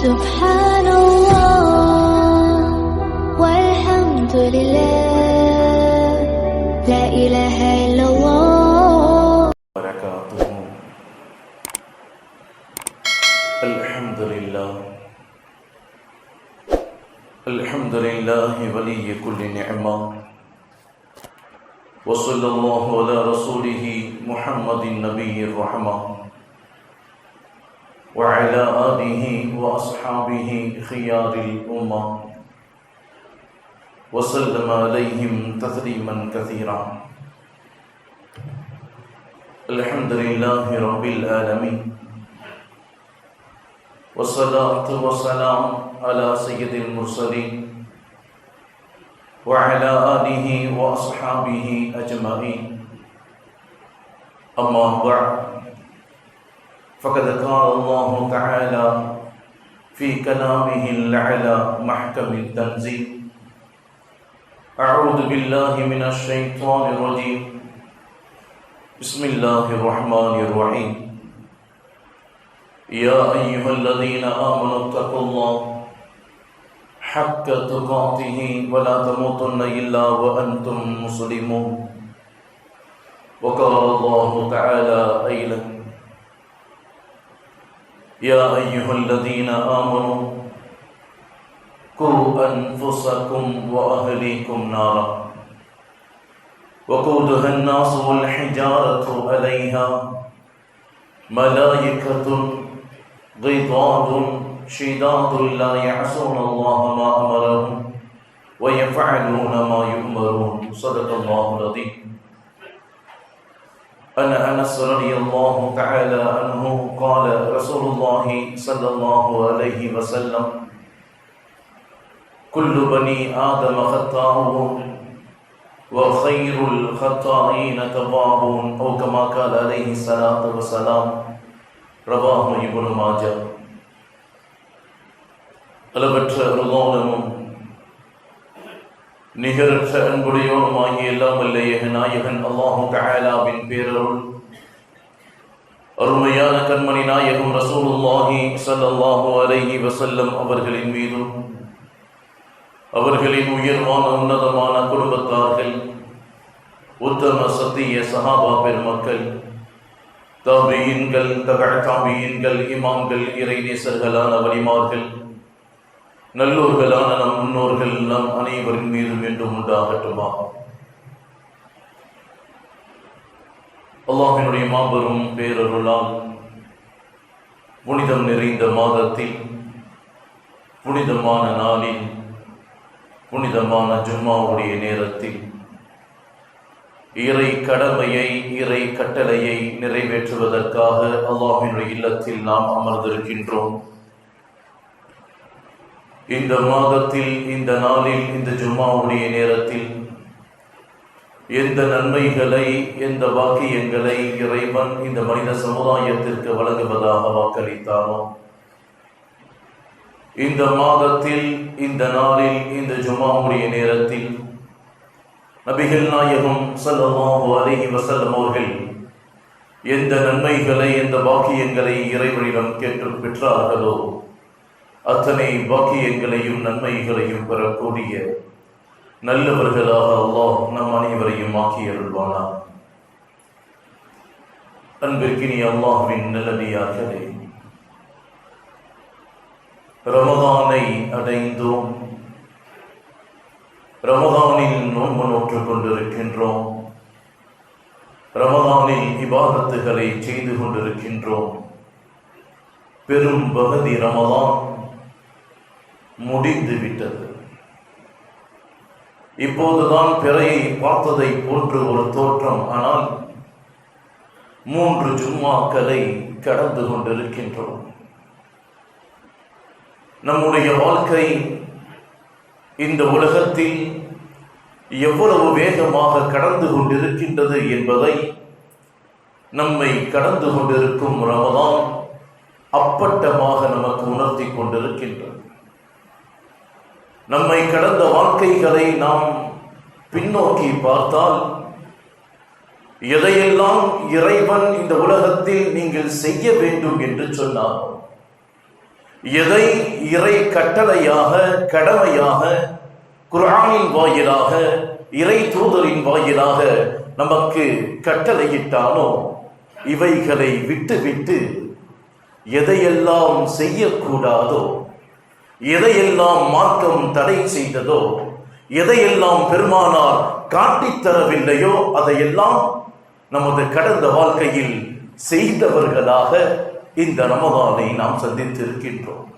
سبحان الله والحمد لله لا إله إلا الله وبركاته. الحمد لله ولي كل نعمة، وصلى الله على رسوله محمد النبي الرحمة وعلى آله وأصحابه خيار الأمة وسلم عليهم تسليما كثيرا. الحمد لله رب العالمين، والصلاة والسلام على سيد المرسلين وعلى آله وأصحابه أجمعين. أما بعد، فقد قال الله تعالى في كلامه الأعلى محكم التنزيل: أعوذ بالله من الشيطان الرجيم، بسم الله الرحمن الرحيم. يا أيها الذين آمنوا اتقوا الله حق تقاته ولا تموتن إلا وأنتم مسلمون. وقال الله تعالى أيضا: يا أيها الذين آمنوا قوا أنفسكم وأهليكم نارا وقودها الناس والحجارة عليها ملائكة غضاض شداد لا يعصون الله ما أمرهم ويفعلون ما يؤمرون. صدق الله العظيم. عن أنس رضي الله تعالى عنه قال: رسول الله صلى الله عليه وسلم: كل بني آدم خطاؤون وخير الخطائين توابون، أو كما قال عليه الصلاة والسلام. ரவாஹு இப்னு மாஜா. அளவற்ற அருளாளனும் நிகரற்ற அன்புடையோனுமாகிய எல்லாம் வல்ல நாயகன் அல்லாஹு தஆலாவின் பேரருள், அருமையான கண்மணி நாயகம் ரசூலுல்லாஹி ஸல்லல்லாஹு அலைஹி வஸல்லம் அவர்களின் மீதும், அவர்களின் உயர்வான உன்னதமான குடும்பத்தார்கள், உத்தம சத்திய சஹாபா பெருமக்கள், தாபியீன்கள், தபஅ தாபியீன்கள், இமாம்கள், இறைநேசர்களான வலிமார்கள், நல்லோர்களான நம் முன்னோர்கள் நம் அனைவரின் மீதும் என்றும் உண்டாகட்டுமா. அல்லாஹ்வினுடைய மாபெரும் பேரருளால் புனிதம் நிறைந்த மாதத்தில், புனிதமான நாளில், புனிதமான ஜும்மாவுடைய நேரத்தில் இறை கடமையை, இறை கட்டளையை நிறைவேற்றுவதற்காக அல்லாஹ்வினுடைய இல்லத்தில் நாம் அமர்ந்திருக்கின்றோம். இந்த மாதத்தில், இந்த நாளில், இந்த ஜும்மாவுடைய நேரத்தில் எந்த நன்மைகளை, எந்த வாக்கியங்களை இறைவன் இந்த மனித சமுதாயத்திற்கு வழங்குவதாக வாக்களித்தானோ, இந்த மாதத்தில், இந்த நாளில், இந்த ஜும்மாவுடைய நேரத்தில் நபிகள் நாயகம் ஸல்லல்லாஹு அலைஹி வஸல்லம் அவர்கள் எந்த நன்மைகளை, எந்த பாக்கியங்களை இறைவனிடம் கேட்டு பெற்றார்களோ அத்தனை பாக்கியங்களையும் நன்மைகளையும் பெறக்கூடிய நல்லவர்களாக அல்லாஹ் நம் அனைவரையும் ஆக்கி அருள்வானார். அன்பிற்கினிய அல்லாஹ்வின் நல்லடியார்களே, ரமதானை அடைந்தோம். ரமதானில் நோன்பு நோற்றுக் கொண்டிருக்கின்றோம். ரமதானில் இபாதத்துகளை செய்து கொண்டிருக்கின்றோம். பெரும் பகுதி ரமதான் முடிந்து விட்டது. இப்போதுதான் பிறையை பார்த்ததை போன்று ஒரு தோற்றம். ஆனால் 3 ஜும்மாக்களை கடந்து கொண்டிருக்கின்றோம். நம்முடைய வாழ்க்கை இந்த உலகத்தில் எவ்வளவு வேகமாக கடந்து கொண்டிருக்கின்றது என்பதை நம்மை கடந்து கொண்டிருக்கும் ரமதான் அப்பட்டமாக நமக்கு உணர்த்தி கொண்டிருக்கின்றது. நம்மை கடந்த வாழ்க்கைகளை நாம் பின்னோக்கி பார்த்தால் எதையெல்லாம் இறைவன் இந்த உலகத்தில் நீங்கள் செய்ய வேண்டும் என்று சொன்னார், எதை இறை கட்டளையாக, கடமையாக, குர்ஆனின் வாயிலாக, இறை தூதரின் வாயிலாக நமக்கு கட்டளையிட்டானோ இவைகளை விட்டு எதையெல்லாம் செய்யக்கூடாதோ, எதையெல்லாம் மார்க்கம் தடை செய்ததோ, எதையெல்லாம் பெருமானார் காட்டித்தரவில்லையோ அதையெல்லாம் நமது கடந்த வாழ்க்கையில் செய்தவர்களாக இந்த ரமதானை நாம் சந்தித்திருக்கின்றோம்.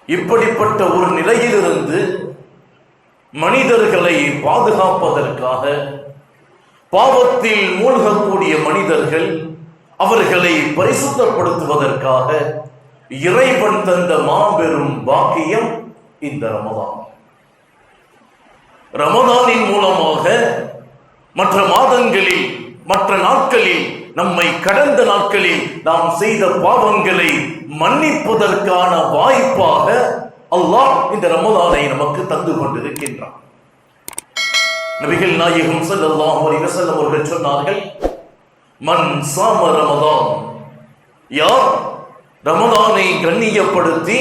இப்படிப்பட்ட ஒரு நிலையிலிருந்து மனிதர்களை பாதுகாப்பதற்காக பாவத்தில் மூழ்கக்கூடிய மனிதர்கள் அவர்களை பரிசுத்தப்படுத்துவதற்காக இறைவன் தந்த மாபெரும் பாக்கியம் இந்த ரமதான். ரமதானின் மூலமாக மற்ற மாதங்களில், மற்ற நாட்களில், நம்மை கடந்த நாட்களில் நாம் செய்த பாவங்களை மன்னிப்பதற்கான வாய்ப்பாக அல்லாஹ் இந்த ரமதானை நமக்கு தந்து கொண்டிருக்கின்றான். நபிகள் நாயகம் ஸல்லல்லாஹு அலைஹி வஸல்லம் அவர்கள் சொன்னார்கள், மன் ஸாம ரமதான், யார் ரமதானை கண்ணியப்படுத்தி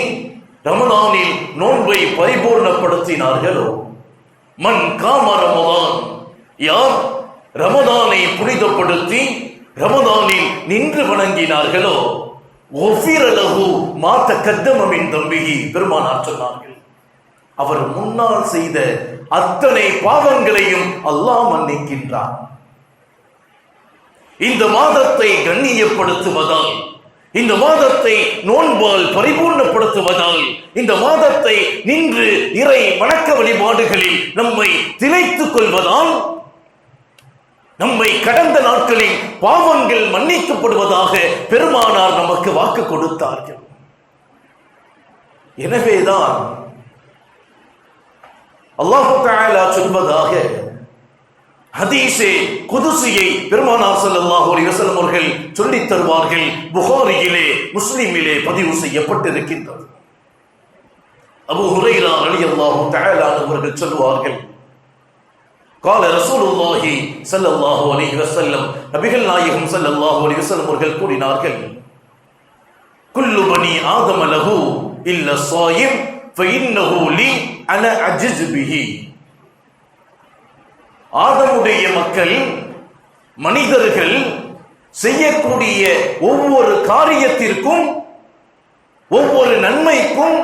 ரமதானில் நோன்பை பரிபூர்ணப்படுத்தினார்களோ, மன் காம ரமதான், யார் ரமதானை புனிதப்படுத்தி ரமதானில் நின்று வணங்கினார்களோ, ஒஃபிர லஹு மா தகத்தம மின் தம்பிஹி, பெருமானார் சொன்னார்கள், அவர் முன்னால் செய்த அத்தனை பாவங்களையும் அல்லாஹ் மன்னிக்கின்றார். இந்த மாதத்தை கண்ணியப்படுத்துவதால், இந்த மாதத்தை நோன்பால் பரிபூர்ணப்படுத்துவதால், இந்த மாதத்தை நின்று இறை வணக்க வழிபாடுகளில் நம்மை திளைத்துக் கொள்வதால் நம்மை கடந்த நாட்களில் பாவங்கள் மன்னிக்கப்படுவதாக பெருமானார் நமக்கு வாக்கு கொடுத்தார்கள். எனவேதான் அல்லாஹ் தஆலா சொல்வதாக ஹதீஸே குதுசியை பெருமானார் ஸல்லல்லாஹு அலைஹி வஸல்லம் அவர்கள் சொல்லித் தருவார்கள். புகாரியிலே, முஸ்லிமிலே பதிவு செய்யப்பட்டிருக்கின்றது. அபூ ஹுரைரா ரலியல்லாஹு தஆலா அவர்கள் சொல்வார்கள், قال رسول الله صلى الله عليه وسلم, நபிகள் நாயகம் ஸல்லல்லாஹு அலைஹி வஸல்லம் அவர்கள் கூறினார்கள், குல்லு பனி ஆதம லஹு இல்ல ஸாயிம் ஃபஇன்னஹு லி அனா அஜிஸ் பிஹி. ஆதமுடைய மக்கள், மனிதர்கள் செய்யக்கூடிய ஒவ்வொரு காரியத்திற்கும், ஒவ்வொரு நன்மைக்கும்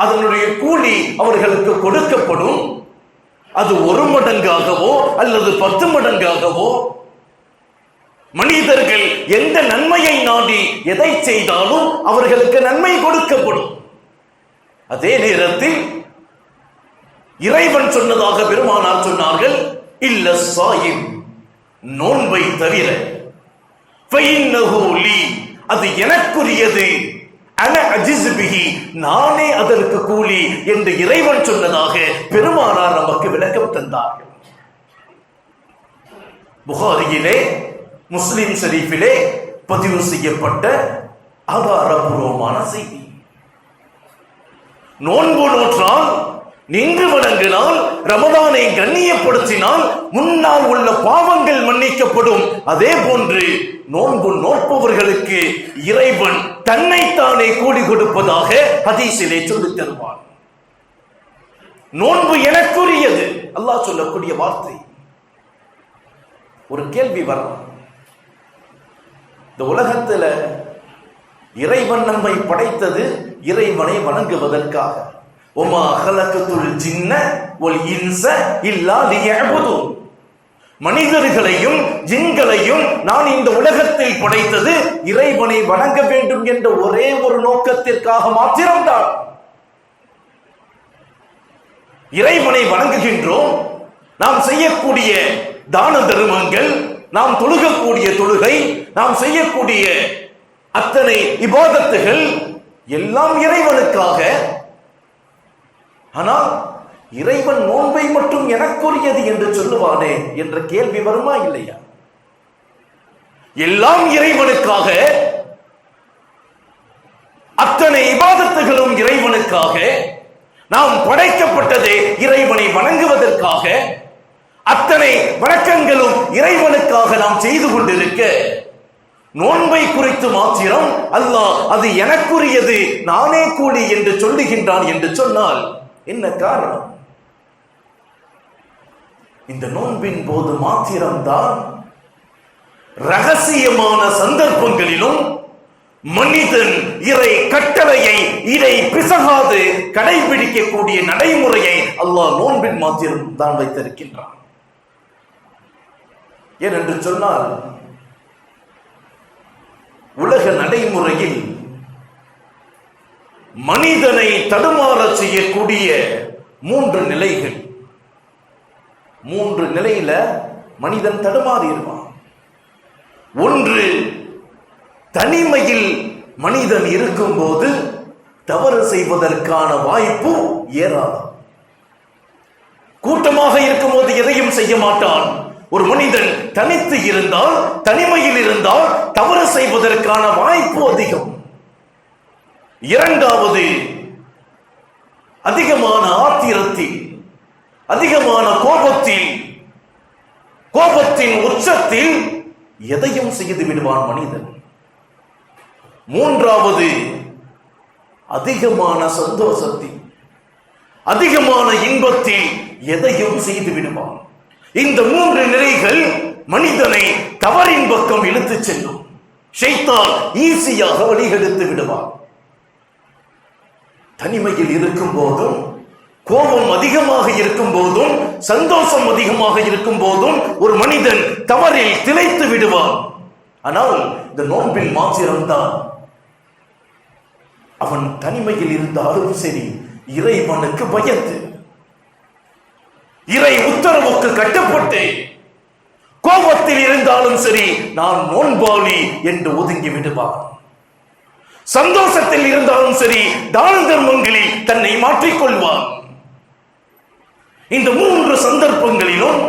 அதனுடைய கூலி அவர்களுக்கு கொடுக்கப்படும். அது 1 மடங்காகவோ அல்லது 10 மடங்காகவோ, மனிதர்கள் எந்த நன்மையை நாடி எதை செய்தாலும் அவர்களுக்கு நன்மை கொடுக்கப்படும். அதே நேரத்தில் இறைவன் சொன்னதாக பெருமானார் சொன்னார்கள், இல்ல ஸாயிம், நோன்பை தவிர, ஃபஇன்னஹு லீ, அது எனக்குரியது, அன அஜிஸ் பிஹி, நானே அதற்கு கூலி என்று இறைவன் சொன்னதாக பெருமானார் நமக்கு விளக்கம் தந்தார்கள். புகாரியிலே, முஸ்லிம் ஷரீஃபிலே பதிவு செய்யப்பட்ட ஆதாரபூர்வமான செய்தி. நோன்பு நோற்றால், நின்று வணங்கினால், ரமதானை கண்ணியப்படுத்தினால் முன்னால் உள்ள பாவங்கள் மன்னிக்கப்படும். அதே போன்று நோன்பு நோற்பவர்களுக்கு இறைவன் தன்னைத்தானே கூலி கொடுப்பதாக ஹதீஸிலே சொல்லித் தருவார். நோன்பு எனக்குரியது, அல்லாஹ் சொல்லக்கூடிய வார்த்தை. ஒரு கேள்வி வரலாம், இந்த உலகத்துல இறைவன் நம்மை படைத்தது இறைவனை வணங்குவதற்காக. ஒமா ஹலகத்துல் ஜின்ன வல் இன்ஸ இல்லா லியஅபுது, மனிதர்களையும் ஜின்களையும் நான் இந்த உலகத்தில் படைத்தது இறைவனை வணங்க வேண்டும் என்ற ஒரே ஒரு நோக்கத்திற்காக மாத்திரம்தான். இறைவனை வணங்குகின்றோம். நாம் செய்யக்கூடிய தான தர்மங்கள், நாம் தொழுகக்கூடிய தொழுகை, நாம் செய்யக்கூடிய அத்தனை இபாதத்துகள் எல்லாம் இறைவனுக்காக. ஆனால் இறைவன் நோன்பை மட்டும் எனக்குரியது என்று சொல்லுவானே என்ற கேள்வி வருமா இல்லையா? எல்லாம் இறைவனுக்காக, அத்தனை இபாதத்துகளும் இறைவனுக்காக, நாம் படைக்கப்பட்டதே இறைவனை வணங்குவதற்காக, அத்தனை வணக்கங்களும் இறைவனுக்காக நாம் செய்து கொண்டிருக்க நோன்பை குறித்து மாத்திரம் அல்லாஹ் அது எனக்குரியது, நானே கூலி என்று சொல்லுகின்றான் என்று சொன்னால் என்ன காரணம்? இந்த நோன்பின் போது மாத்திரம்தான் ரகசியமான சந்தர்ப்பங்களிலும் மனிதன் இறை கட்டளையை இதை பிசகாது கடைபிடிக்கக்கூடிய நடைமுறையை அல்லாஹ் நோன்பின் மாத்திரம் தான் வைத்திருக்கின்றான். ஏனென்று சொன்னால் உலக நடைமுறையில் மனிதனை தடுமாற செய்யக்கூடிய 3 நிலைகள், 3 நிலையில மனிதன் தடுமாறிடுவான். ஒன்று, தனிமையில் மனிதன் இருக்கும்போது தவறு செய்வதற்கான வாய்ப்பு ஏராளம். கூட்டமாக இருக்கும்போது எதையும் செய்ய மாட்டான். ஒரு மனிதன் தனித்து இருந்தால், தனிமையில் இருந்தால் தவறு செய்வதற்கான வாய்ப்பு அதிகம். இரண்டாவது, அதிகமான ஆத்திரத்தில், அதிகமான கோபத்தின் உச்சத்தில் எதையும் செய்து விடுவான் மனிதன். மூன்றாவது, அதிகமான சந்தோஷத்தில், அதிகமான இன்பத்தில் எதையும் செய்து விடுவான். இந்த 3 நிலைகள் மனிதனை தவறின் பக்கம் இழுத்துச் செல்லும். ஷைத்தான் ஈஸியாக வழிகெடுத்து விடுவான். தனிமையில் இருக்கும் போதும், கோபம் அதிகமாக இருக்கும் போதும், சந்தோஷம் அதிகமாக இருக்கும் போதும் ஒரு மனிதன் தவறில் திளைத்து விடுவான். ஆனால் இந்த நோன்பின் மாத்திரம்தான் அவன் தனிமையில் இருந்தாலும் சரி இறைவனுக்கு பயந்து, இறை உத்தரவுக்கு கட்டுப்பட்டு, கோபத்தில் இருந்தாலும் சரி நான் நோன்பாளி என்று ஒதுங்கி விடுவான். சந்தோஷத்தில் இருந்தாலும் சரி தான தர்மங்களில் தன்னை மாற்றிக்கொள்வான். இந்த 3 சந்தர்ப்பங்களிலும்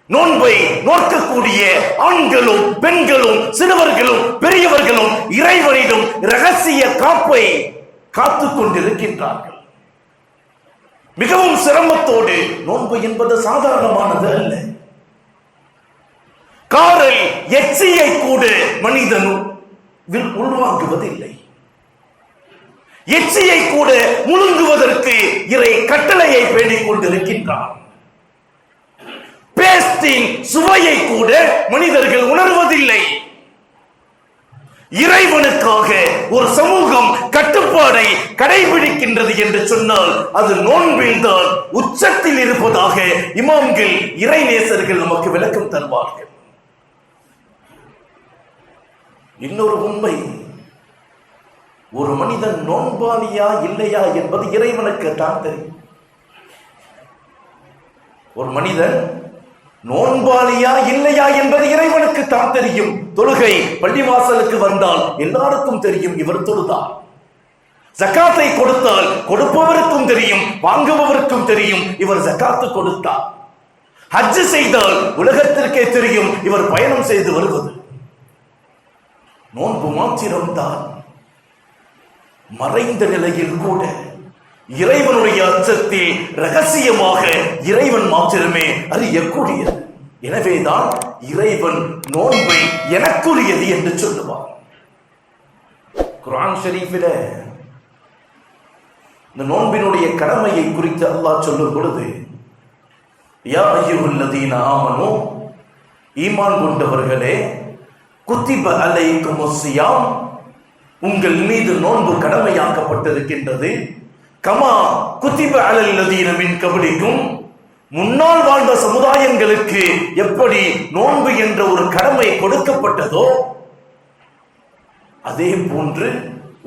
நோன்பை நோக்கக்கூடிய ஆண்களும் பெண்களும் சிறுவர்களும் பெரியவர்களும் இறைவனிடம் இரகசிய காப்பை காத்துக் கொண்டிருக்கின்றார்கள். மிகவும் சிரமத்தோடு. நோன்பு என்பது சாதாரணமானது அல்ல. காரல் எச்சியை கூட மனிதன் உள்வாங்குவதில்லை. எச்சியை கூட முழுங்குவதற்கு இறை கட்டளையை பேணிக் கொண்டிருக்கின்றான். பேஸ்டின் சுவையை கூட மனிதர்கள் உணர்வதில்லை. இறைவனுக்காக ஒரு சமூகம் கட்டுப்பாடை கடைபிடிக்கின்றது என்று சொன்னால் அது நோன்பில் தான் உச்சத்தில் இருப்பதாக இமாம்கள், இறைநேசர்கள் நமக்கு விளக்கம் தருவார்கள். இன்னொரு உண்மை, ஒரு மனிதன் நோன்பாளியா இல்லையா என்பது இறைவனுக்கு தான் தெரியும். ஒரு மனிதன் நோன்பாளியா இல்லையா என்பது இறைவனுக்கு தான் தெரியும். தொழுகை பள்ளிவாசலுக்கு வந்தால் எல்லாருக்கும் தெரியும் இவர் தொழுதார். ஜகாத்தை கொடுத்தால் கொடுப்பவருக்கும் தெரியும், வாங்குபவருக்கும் தெரியும் இவர் ஜகாத்து கொடுத்தார். ஹஜ் செய்தால் உலகத்திற்கே தெரியும் இவர் பயணம் செய்து வருவது. நோன்பு மாத்திரம்தான் மறைந்த நிலையில் கூட இறைவனுடைய அச்சத்தில் ரகசியமாக இறைவன் மாத்திரமே அறியக்கூடியது. எனவேதான் இறைவன் நோன்பை எனக்குரியது என்று சொல்லுவார். குர்ஆன் ஷரீஃபில இந்த நோன்பினுடைய கடமையை குறித்து அல்லாஹ் சொல்லும் பொழுது, யா அய்யுஹல்லதீன ஆமனூ, ஈமான் கொண்டவர்களே, குத்திப அலைக்குமுஸ் ஸியாம், உங்கள் மீது நோன்பு கடமையாக்கப்பட்டிருக்கின்றது. கமா குத்திப அலல்லதீன மின் கப்லிக்கும், முன்னால் வாழ்ந்த சமுதாயங்களுக்கு எப்படி நோன்பு என்ற ஒரு கடமை கொடுக்கப்பட்டதோ அதே போன்று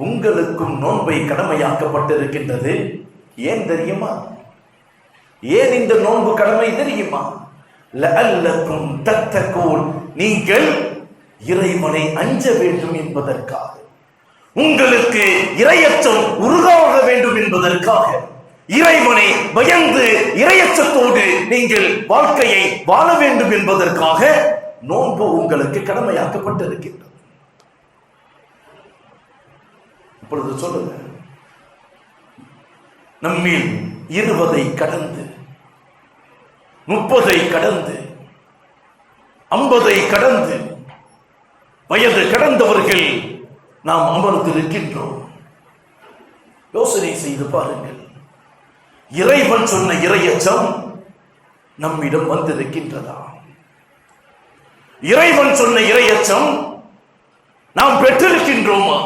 உங்களுக்கும் நோன்பை கடமையாக்கப்பட்டிருக்கின்றது. ஏன் தெரியுமா? ஏன் இந்த நோன்பு கடமை தெரியுமா? லஅல்லக்கும் தத்தகூன், நீங்கள் இறைவனை அஞ்ச வேண்டும் என்பதற்காக, உங்களுக்கு இறையச்சம் உருவாக வேண்டும் என்பதற்காக, இறைவனை பயந்து இறையச்சத்தோடு நீங்கள் வாழ்க்கையை வாழ வேண்டும் என்பதற்காக நோன்பு உங்களுக்கு கடமையாக்கப்பட்டிருக்கின்றது. இப்பொழுது சொல்லுங்க, நம்மில் 20 கடந்து 30 கடந்து 50 கடந்து வயது கடந்தவர்கள் நாம் அமர்ந்திருக்கின்றோம். யோசனை செய்து பாருங்கள். இறைவன் சொன்ன இறையச்சம் நம்மிடம் வந்திருக்கின்றதா? இறைவன் சொன்ன இறையச்சம் நாம் பெற்றிருக்கின்றோமா?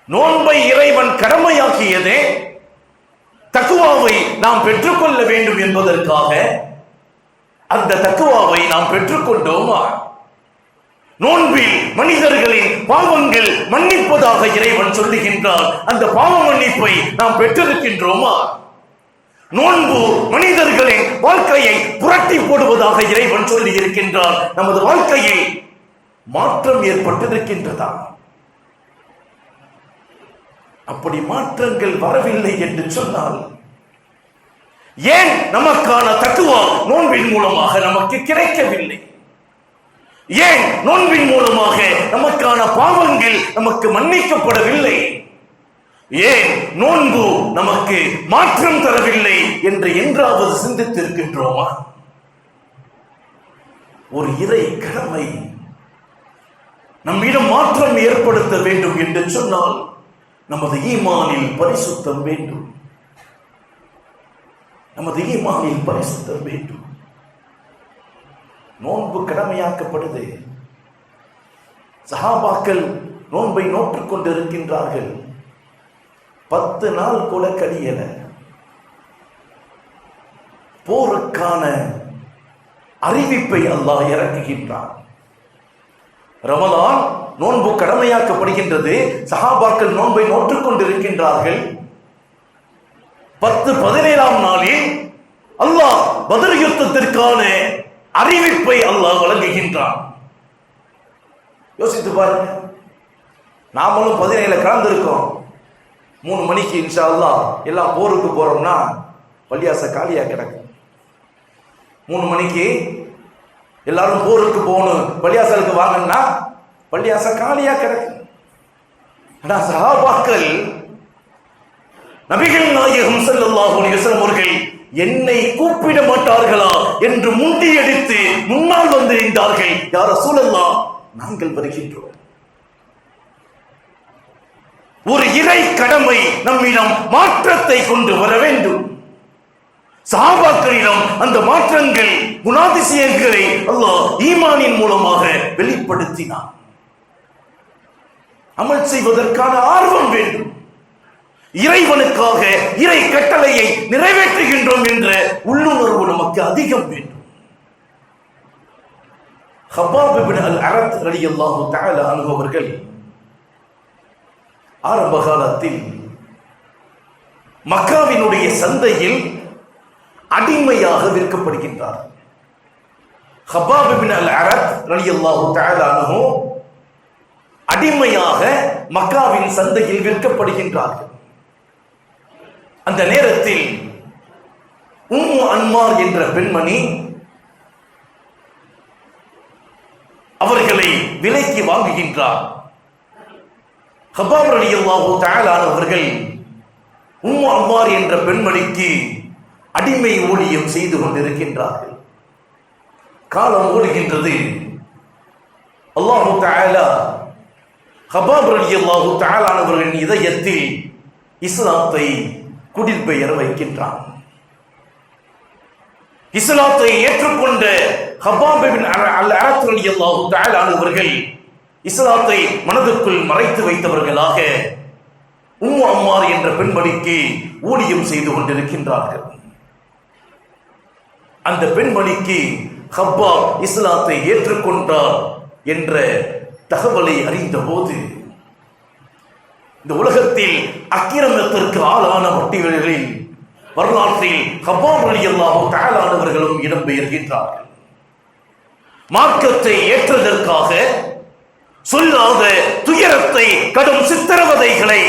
நோன்பை இறைவன் கடமையாக்கியதே தக்குவாவை நாம் பெற்றுக்கொள்ள வேண்டும் என்பதற்காக. அந்த தக்குவாவை நாம் பெற்றுக்கொண்டோமா? நோன்பில் மனிதர்களின் பாவங்கள் மன்னிப்பதாக இறைவன் சொல்லுகின்றார். அந்த பாவ மன்னிப்பை நாம் பெற்றிருக்கின்றோமா? நோன்பு மனிதர்களின் வாழ்க்கையை புரட்டி போடுவதாக இறைவன் சொல்லி இருக்கின்றார். நமது வாழ்க்கையில் மாற்றம் ஏற்பட்டிருக்கின்றதா? அப்படி மாற்றங்கள் வரவில்லை என்று சொன்னால் ஏன் நமக்கான தக்குவா நோன்பின் மூலமாக நமக்கு கிடைக்கவில்லை? ஏன் நோன்பின் மூலமாக நமக்கான பாவங்கள் நமக்கு மன்னிக்கப்படவில்லை? ஏன் நோன்பு நமக்கு மாற்றம் தரவில்லை என்று என்றாவது சிந்தித்திருக்கின்றோமா? ஒரு இறை கடமை நம்மிடம் மாற்றம் ஏற்படுத்த வேண்டும் என்று சொன்னால் நமது ஈமானில் பரிசுத்தம் வேண்டும். நமது ஈமானில் பரிசுத்தம் வேண்டும். நோன்பு கடமையாக்கப்படுது. சஹாபாக்கள் நோன்பை நோற்றுக் கொண்டிருக்கின்றார்கள். 10 நாள் கூட கழியல. போருக்கான அறிவிப்பை அல்லாஹ் இறக்குகின்றான். ரமலான் நோன்பு கடமையாக்கப்படுகின்றது. சஹாபாக்கள் நோன்பை நோற்றுக் கொண்டிருக்கின்றார்கள். 10-17ஆம் நாளில் அல்லாஹ் பத்ர் யுத்தத்திற்கான அறிவிப்பை அல்லாஹ் வழங்குகின்றான். யோசித்து பாருங்க. நாமளும் 17 கலந்திருக்கோம். 3 மணிக்கு இன்ஷா அல்லாஹ் எல்லாம் போருக்கு போறோம்னா பள்ளியாச காலியா கிடக்கும். 3 மணிக்கு எல்லாரும் போருக்கு போகணும், பள்ளியாசலுக்கு வாங்கன்னா பள்ளியாச காலியா கிடக்கும். ஆனா சஹாபாக்கள் நபிகள் நாயகம் ஸல்லல்லாஹு அலைஹி வஸல்லம் அவர்கள் என்னை கூப்பிட மாட்டார்களா என்று முண்டியடித்து முன்னால் வந்து நின்றார்கள். யா ரசூலல்லாஹ், நாங்கள் வருகின்றோம். ஒரு இறை கடமை நம்மிடம் மாற்றத்தை கொண்டு வர வேண்டும். சஹாபாக்களிடம் அந்த மாற்றங்கள், குணாதிசயங்களை அல்லாஹ் ஈமானின் மூலமாக வெளிப்படுத்தினார். அமல் செய்வதற்கான ஆர்வம் வேண்டும். இறைவனுக்காக இறை கட்டளையை நிறைவேற்றுகின்றோம் என்ற உள்ளுணர்வு நமக்கு அதிகம் வேண்டும். ஹப்பாப் இப்னு அல்-அரத் ரலியல்லாஹு தஆலா அன்ஹு அவர்கள் ஆரம்ப காலத்தில் மக்காவினுடைய சந்தையில் அடிமையாக விற்கப்படுகின்றார். ஹப்பாப் இப்னு அல்-அரத் ரலியல்லாஹு தஆலா அன்ஹு அடிமையாக மக்காவின் சந்தையில் விற்கப்படுகின்றார்கள். அந்த நேரத்தில் உம்மு அன்மார் என்ற பெண்மணி அவர்களை விலைக்கு வாங்குகின்றார். ஹப்பாப் ரலியல்லாஹு தஆலா அவர்கள் உம்மு அன்மார் என்ற பெண்மணிக்கு அடிமை ஊழியம் செய்து கொண்டிருக்கின்றார்கள். காலம் ஓடுகின்றது. அல்லாஹு தஆலா ஹப்பாப் ரலியல்லாஹு தஆலா அவர்களின் இதயத்தில் இஸ்லாத்தை குடிபெயர வைக்கின்றான். இஸ்லாத்தை ஏற்றுக்கொண்ட ஹப்பாப் இப்னு அல்-அரத் ரலியல்லாஹு தஆலா அவர்கள் இஸ்லாத்தை மனதுக்குள் மறைத்து வைத்தவர்களாக உம்மு அம்மார் என்ற பெண்மணிக்கு ஊழியம் செய்து கொண்டிருக்கின்றார்கள். அந்த பெண்மணிக்கு ஹப்பாப் இஸ்லாத்தை ஏற்றுக்கொண்டார் என்ற தகவலை அறிந்த போது இந்த உலகத்தில் அக்கிரமத்திற்கு ஆளான பட்டியல்களில் வரலாற்றில் ஹப்பாப் ரலியல்லாஹு தஆலா அவர்களும் இடம்பெயர்கின்றார்கள். மார்க்கத்தை ஏற்றதற்காக சொல்லாத துயரத்தை, கடும் சித்திரவதைகளை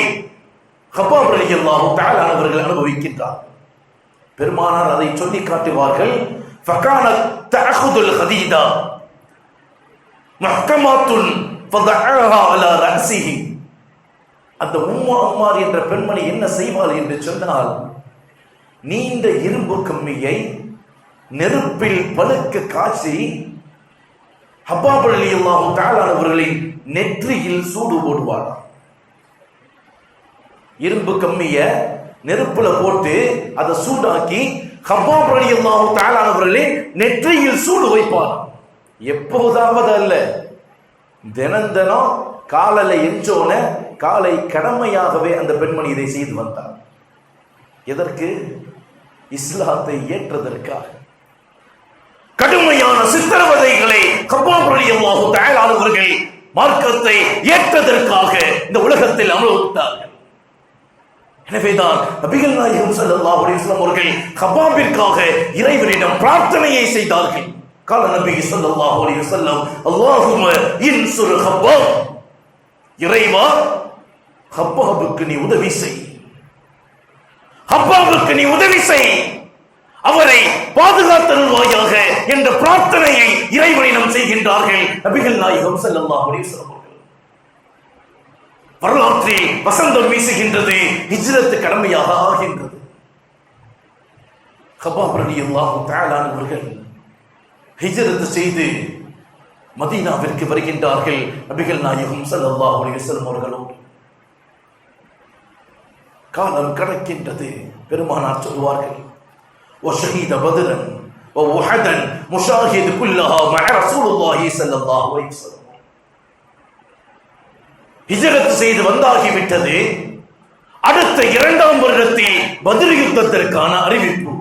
ஹப்பாப் ரலியல்லாஹு தஆலா அவர்கள் அனுபவிக்கின்றார். பெருமானார் அதை சொல்லி காட்டுவார்கள். ஃபகானத் தஅخذுல் ஹதீதா மஹ்கமாத்துன் ஃபதஅஹா அலா ரஅஸிஹி. அந்த உம்மு அம்மார் என்ற பெண்மணி என்ன செய்வாள் என்று சொன்னால், நீண்ட இரும்பு கம்பியை நெருப்பில் பழுக்க காய்ச்சி ஹப்பாப் ரலியல்லாஹு தஆலா அவர்களின் நெற்றியில் சூடு போடுவார். இரும்பு கம்மிய நெருப்புல போட்டு அதை சூடாக்கி ஹப்பாப் ரலியல்லாஹு தஆலா அவர்களின் நெற்றியில் சூடு வைப்பார். எப்போதாவது அல்ல, தினம் தினம் காலையில எஞ்சோன காலை கடமையாகவே அந்த பெண்மணி இதை செய்து வந்தார். எதற்கு? இஸ்லாத்தை ஏற்றதற்காக. கடுமையான சித்திரவதைகளை ஹப்பாப் ரலியல்லாஹு தஆலா அவர்கள் மார்க்கத்தை ஏற்றதற்காக இந்த உலகத்தில் அனுபவித்தார்கள். எனவேதான் நபிகள் நாயகம் ஸல்லல்லாஹு அலைஹி வஸல்லம் அவர்கள் ஹப்பாபிற்காக இறைவனிடம் பிரார்த்தனையை செய்தார்கள். கால நபி ஸல்லல்லாஹு அலைஹி வஸல்லம், அல்லாஹும்ம இன்சுர் ஹப்பாப், இறைவா ஹப்பாபுக்கு நீ உதவி செய், ஹப்பாபுக்கு நீ உதவி செய், அவரை பாதுகாத்தருள்வாயாக என்ற பிரார்த்தனையை இறைவனிடம் செய்கின்றார்கள் நபிகள் நாயகம் ஸல்லல்லாஹு அலைஹி வஸல்லம். வரலாற்றில் வசந்தம் வீசுகின்றது, ஹிஜ்ரத் கடமையாக ஆகின்றது. ஹப்பாப் ரலியல்லாஹு தஆலா அவர்கள் ஹிஜ்ரத் செய்து மதீனாவிற்கு வருகின்றார்கள் நபிகள் நாயகம் ஸல்லல்லாஹு அலைஹி வஸல்லம் அவர்களோடு. காலம் கடக்கின்றது. பெருமானார் சொல்வார்கள், وشهيد بدرا ووحدا مشاهد كلها مع رسول الله صلى الله عليه وسلم. ஹிஜ்ரத் செய்து வந்தாகிவிட்டது. அடுத்த 2ஆம் வருடத்தில் பத்ர் யுத்தத்திற்கான அறிவிப்பு,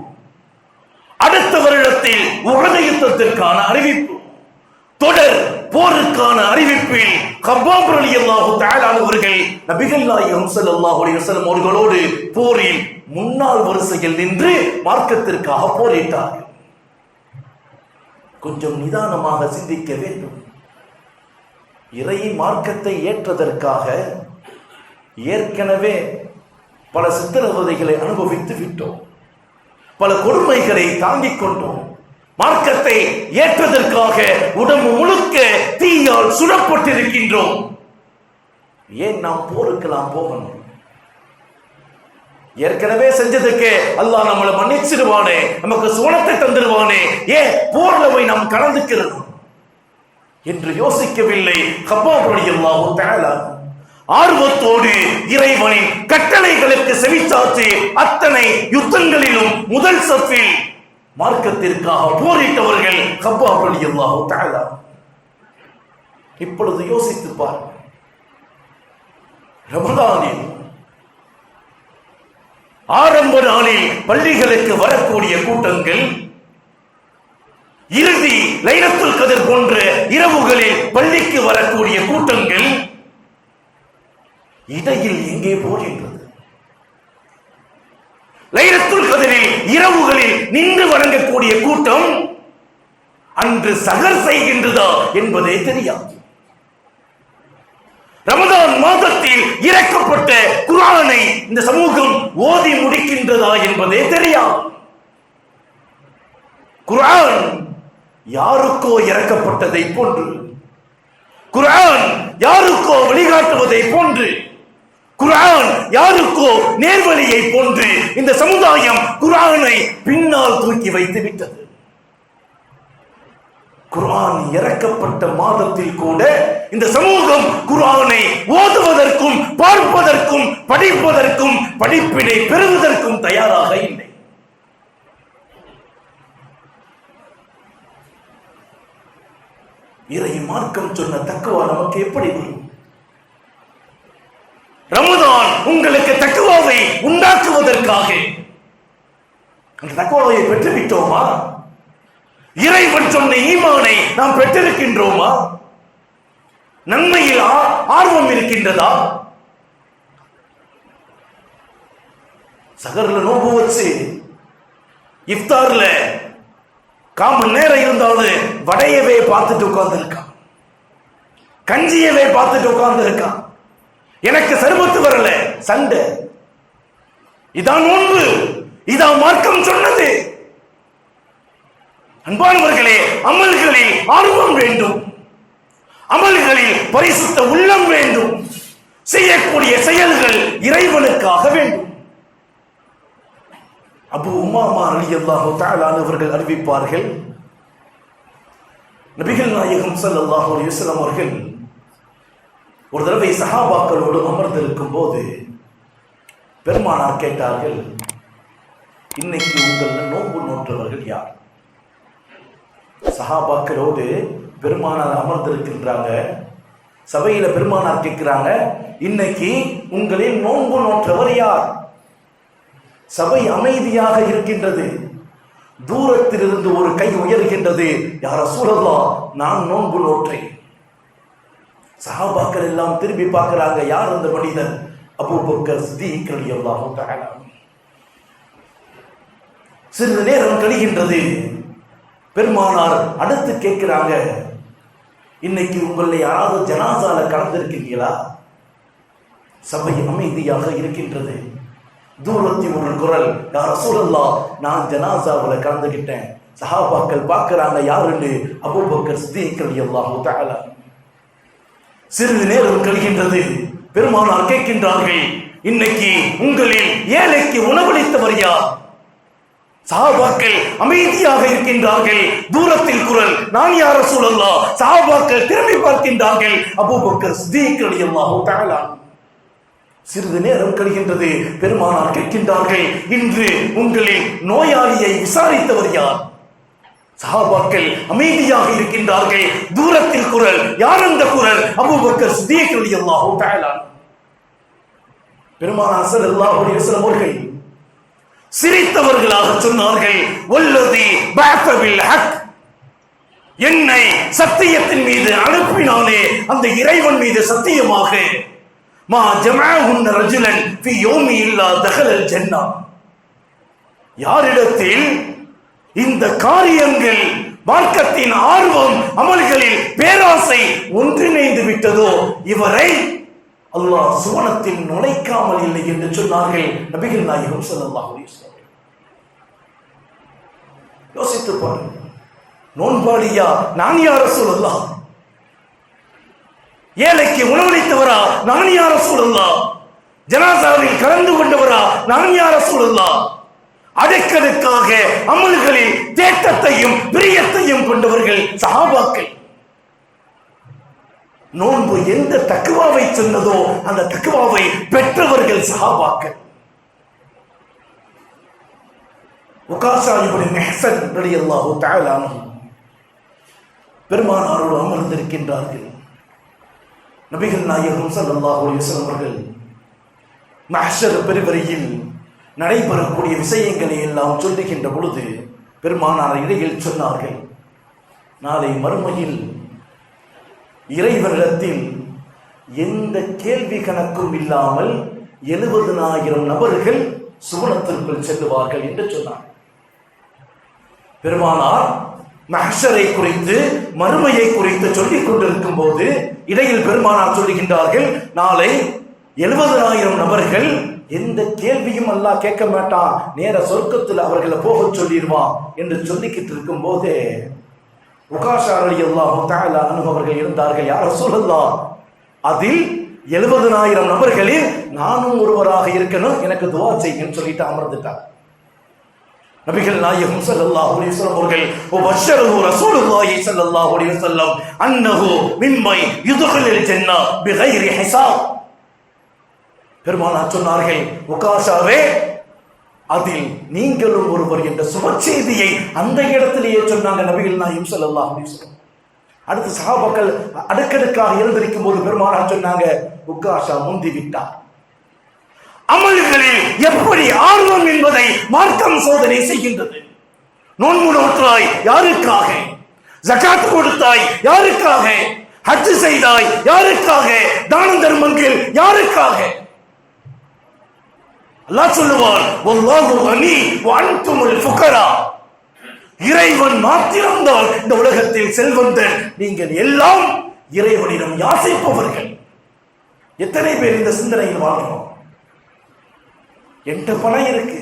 அடுத்த வருடத்தில் உஹது யுத்தத்திற்கான அறிவிப்பு, தொடர் போருக்கான அறிவிப்பில் ஹப்பாப் ரலியல்லாஹு தஆலா அவர்கள் நபிகள் நாயகம் ஸல்லல்லாஹு அலைஹி வஸல்லம் அவர்களோடு போரில் முன்னாள் வரிசையில் நின்று மார்க்கத்திற்காக போரிட்டார்கள். கொஞ்சம் நிதானமாக சிந்திக்க வேண்டும். இறை மார்க்கத்தை ஏற்றதற்காக ஏற்கனவே பல சித்திரவதைகளை அனுபவித்து விட்டோம், பல கொடுமைகளை தாங்கிக் கொண்டோம். மார்க்கத்தை ஏற்றதற்காக உடம்பு முழுக்க தீயால் சுடப்பட்டிருக்கின்றோம். ஏன் நாம் போருக்கலாம் போகணும்? ஏற்கனவே செஞ்சதுக்கு அல்லாஹ் நம்மளை மன்னிச்சிடுவானே, நமக்கு சுவனத்தை தந்துடுவானே, ஏன் போர்ல போய் நாம் கலந்துக்கிறோம் என்று யோசிக்கவில்லை. ஹப்பாப் ரலியல்லாஹு தஆலா ஆர்வத்தோடு இறைவனின் கட்டளைகளுக்கு செவிசாற்றி அத்தனை யுத்தங்களிலும் முதல் சஃபில் மார்க்கத்திற்காக போரிட்டவர்கள் ஹப்பாப் ரலியல்லாஹு தஆலா. இப்பொழுது யோசித்து பார், ரமதானில் ஆரம்ப நாளில் பள்ளிகளுக்கு வரக்கூடிய கூட்டங்கள், இறுதி லைலத்துல் கத்ர் போன்ற இரவுகளில் பள்ளிக்கு வரக்கூடிய கூட்டங்கள், இடையில் எங்கே போகின்றது? லைலத்துல் கத்ரில் இரவுகளில் நின்று வணங்கக்கூடிய கூட்டம் அன்று சகர் செய்கின்றதா என்பதே தெரியாது. ரமதான் மாதத்தில் இறக்கப்பட்ட குர்ஆனை இந்த சமூகம் ஓதி முடிக்கின்றதா என்பதே தெரியாது. குர்ஆன் யாருக்கோ இறக்கப்பட்டதை போன்று, குர்ஆன் யாருக்கோ வழிகாட்டுவதை போன்று, குர்ஆன் யாருக்கோ நேர்வழியை போன்று இந்த சமுதாயம் குர்ஆனை பின்னால் தூக்கி வைத்து விட்டது. குர்ஆன் இறக்கப்பட்ட மாதத்தில் கூட இந்த சமூகம் குர்ஆனை ஓதுவதற்கும் பார்ப்பதற்கும் படிப்பதற்கும் படிப்பினை பெறுவதற்கும் தயாராக இல்லை. இறை மார்க்கம் சொன்ன தக்வா நமக்கு எப்படி வரும்? ரமதான் உங்களுக்கு தக்வாவை உண்டாக்குவதற்காக அந்த தக்வாவை பெற்றுவிட்டோமா? இறைவன் சொன்ன ஈமானை நாம் பெற்றிருக்கின்றோமா? நன்மையில் ஆர்வம் இருக்கின்றதா? சகர்ல நோம்பு வச்சு இஃப்தார்ல காமன் நேரம் இருந்தாலும் வடையவே பார்த்துட்டு உட்கார்ந்து இருக்கான், கஞ்சியவே பார்த்துட்டு உட்கார்ந்து இருக்கான். எனக்கு சர்பத்து வரல, சண்டை. இதான் நோன்பு, இதான் மார்க்கம் சொன்னது. அன்பானவர்களே, அமல்களில் ஆர்வம் வேண்டும், அமல்களில் பரிசுத்த உள்ளம் வேண்டும், செய்யக்கூடிய செயல்கள் இறைவனுக்காக வேண்டும். அபூ உமாமா ரலியல்லாஹு தஆலா அவர்கள் அறிவிப்பார்கள், நபிகள் நாயகம் ஸல்லல்லாஹு அலைஹி வஸல்லம் அவர்கள் ஒரு தடவை சஹாபாக்களோடு அமர்ந்திருக்கும் போது பெருமானார் கேட்டார்கள், இன்னைக்கு உங்கள் நோன்பு நோற்றவர்கள் யார்? சஹாபாக்களோடு பெருமானார் அமர்ந்திருக்கின்றாங்க. சபையில பெருமானார் கேட்கிறாங்க, இன்னைக்கு உங்களில் நோன்பு நோற்றவர் யார்? சபை அமைதியாக இருக்கின்றது. தூரத்திலிருந்து ஒரு கை உயர்கின்றது, யா ரசூலல்லாஹ், நான் நோன்பு நோற்றேன். சஹாபாக்கள் எல்லாம் திரும்பி பார்க்கிறாங்க, யார் அந்த மனிதன்? அபூபக்கர் சித்தீக் ரலியல்லாஹு தஆலா. சிறிது நேரம் கழிகின்றது. பெருமானார் அடுத்து கேட்கிறாங்க, இன்னைக்கு உங்களை யாராவது ஜனாசால கலந்திருக்கீங்களா? சபை அமைதியாக இருக்கின்றது. தூரத்தில் ஒரு குரல், யா ரசூலல்லாஹ், நான் ஜனாசாவுல கலந்துகிட்டேன். சஹாபாக்கள் பார்க்கிறாங்க, யாருன்னு? அபூபக்கர் சித்தீக் ரலியல்லாஹு தஆலா. சிறிது நேரம் கழிகின்றது. பெருமானார் கேட்கின்றார்கள், இன்னைக்கு உங்களில் ஏழைக்கு உணவளித்தவர் யார்? சஹாபாக்கள் அமைதியாக இருக்கின்றார்கள். தூரத்தில் குரல், நான் யா ரசூலல்லாஹ். சஹாபாக்கள் திரும்பி பார்க்கின்றார்கள், அபூபக்கர் சித்தீக் ரலியல்லாஹு தஆலா. சிறிது நேரம் கழிகின்றது. பெருமானார் கேட்கின்றார்கள், இன்று உங்களில் நோயாளியை விசாரித்தவர் யார்? சஹாபாக்கள் அமைதியாக இருக்கின்றார்கள். தூரத்தில் குரல், யார் அந்த குரல்? அபூபக்கர் சித்தீக் ரலியல்லாஹு தஆலா. பெருமானார் ஸல்லல்லாஹு அலைஹி வஸல்லம் அவர்கள் சிரித்தவர்களாக சொன்னார்கள், வல்லதி பஅஸ பில் ஹக், என்னை சத்தியத்தின் மீது அனுப்பினானே அந்த இறைவன் மீது சத்தியமாக, மா ஜமஅஹுன் ரஜுலன் ஃபீ யௌமி இல்லா தகலல் ஜன்னah, யாரிடத்தில் இந்த காரியங்கள், மார்க்கத்தின் ஆர்வம், அமல்களில் பேராசை ஒன்றிணைந்து விட்டதோ இவரை அல்லாஹ் சுவனத்தில் நுழைக்காமல் இல்லை என்று சொன்னார்கள் நபிகள் நாயகம் ஸல்லல்லாஹு அலைஹி வஸல்லம். யோசித்து பாருங்கள், நோன்பாளியா? நான் யா ரசூலல்லாஹ். ஏழைக்கு உணவளித்தவரா? நான் யா ரசூலல்லாஹ். ஜனாசாவில் கலந்து கொண்டவரா? நான் யா ரசூலல்லாஹ். அடுக்கடுக்காக அமல்களில் தேட்டத்தையும் பிரியத்தையும் கொண்டவர்கள் சஹாபாக்கள். நோன்பு எந்த தக்வாவை சொன்னதோ அந்த தக்வாவை பெற்றவர்கள் சஹாபாக்கள். உகாஷா இப்னு மிஹ்சன் ரலியல்லாஹு தஆலா அன்ஹு பெருமானாரோடு அமர்ந்திருக்கின்றார்கள். நபிகள் நாயகம் ஸல்லல்லாஹு அலைஹி வஸல்லம் அவர்கள் மஹ்ஷர் பெருவரையில் நடைபெறக்கூடிய விஷயங்களை எல்லாம் சொல்லுகின்ற பொழுது பெருமானார் இடையில் சொன்னார்கள், நாளை மறுமையில் இறைவனிடத்தில் எந்த கேள்வி கணக்கும் இல்லாமல் 70,000 நபர்கள் சுவனத்திற்குள் செல்லுவார்கள் என்று சொன்னார். பெருமானார் மஹ்ஷரை குறித்து, மறுமையை குறித்து சொல்லிக் கொண்டிருக்கும் போது இடையில் பெருமானார் சொல்லுகின்றார்கள், நாளை 70,000 நபர்கள் எந்த கேள்வியும் அல்லாஹ் கேட்க மாட்டான், நேர சொர்க்கத்தில் அவர்களை போக சொல்லிடுவான் என்று சொல்லிக்கிட்டு இருக்கும் போதே உகாஷா ரலியல்லாஹு தஆலா அன்ஹு அவர்கள் இருந்தார்கள், யா ரசூலல்லாஹ், அதில் 70,000 நபர்களில் நானும் ஒருவராக இருக்கணும், எனக்கு துஆ செய்யுங்கன்னு சொல்லிட்டு அமர்ந்துட்டார். நபிகள் நாயகம் ஸல்லல்லாஹு அலைஹி வஸல்லம் அவர்கள் வபஷரஹு ரசூலுல்லாஹி ஸல்லல்லாஹு அலைஹி வஸல்லம் அன்னஹு மிம்மை யுத்கிலுல் ஜன்னah பிகைரி ஹிசாப். பெருமானார் சொன்னார்கள், உகாஷாவே, அதில் நீங்களும் ஒருவர் என்ற சுபச்செய்தியை அந்த இடத்திலேயே சொன்னாங்க நபிகள் நாயகம் ஸல்லல்லாஹு அலைஹி வஸல்லம். அடுத்து சஹாபாக்கள் அடுக்கடுக்காக எழுந்திருக்கும் போது பெருமானார் சொன்னாங்க, உகாஷா முந்தி விட்டார். அமல்களில் எப்படி ஆர்வம் என்பதை மார்க்கம் சோதனை செய்கின்றது. நோன்பு நோற்றாய், யாருக்காக? ஜகாத் கொடுத்தாய், யாருக்காக? ஹஜ் செய்தாய், யாருக்காக? தான தர்மங்கள் யாருக்காக? அல்லாஹ் சொல்லுவான், வல்லாஹு கனி வ அன்துமுல் ஃபுகரா. இறைவன் மாத்திரம்தான் இந்த உலகத்தில் செல்வந்தன், நீங்கள் எல்லாம் இறைவனிடம் யாசிப்பவர்கள். எத்தனை பேர் இந்த சிந்தனையில் வாழ்கிறோம்? என்கிட்ட பணம் இருக்கு,